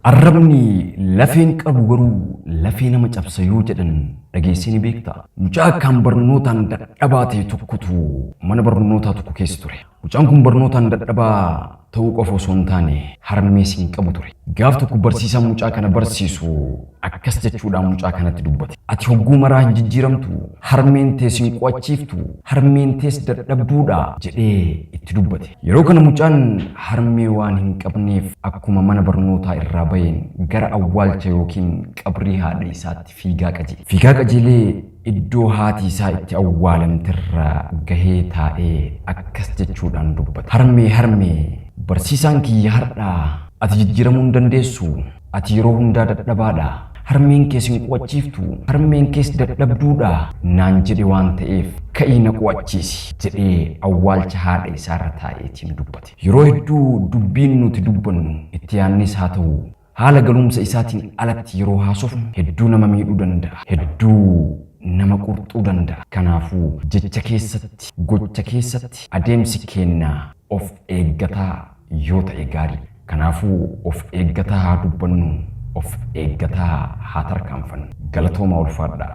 Arrabni lafeen qabu garuu lafee nama cabsa yoo jedhan dhageessanii beektaa? Mucaa kan barnootaan dadhabaa ta'e tokkotu mana barnootaa tokko keessa ture. Mucaan kun barnootaan dadhabaa ta'uu qofa osoo hin taane harmees hin qabu ture. Gaaf tokko barsiisaan mucaa kana barsiisu akkas jechuudhaan mucaa kanatti dubbate. Ati hogguu maraa hin jijjiiramtu, harmeen tees hin qo'achiiftu, harmeen tees dadhabduudha jedhee itti dubbate. Yeroo kana mucaan harmee waan hin qabneef akkuma mana barnootaa irraa baheen gara awwaalcha yookiin qabrii haadha isaatti fiigaa qajeele. Fiigaa qajeelee iddoo haati isaa itti awwaalamterra gahee taa'ee akkas jechuudhaan dubbate. Harmee barsiisaan kiyya har'aa ati jijjiiramuu hin dandeessu. Ati yeroo hundaa dadhabaadha. Harmeen kees hin qo'achiiftu, harmeen kees dadhabduudha naan jedhe waan ta'eef ka'ii na qo'achiisi jedhee awwaalcha haadha isaarra taa'eetiin dubbate. Yeroo hedduu dubbiin nuti dubbannu itti yaannis haa ta'u haala galumsa isaatiin alatti yeroo haasofnu hedduu nama miidhuu danda'a. Hedduu nama qurxuu danda'a. Kanaafuu jecha keessatti, gocha keessatti adeemsi keenna of eeggataa yoo ta'e gaarii. Kanaafuu of eeggataa haa dubbannu, of eeggataa haa tarkaanfannu. Galatooma ulfaadhaa.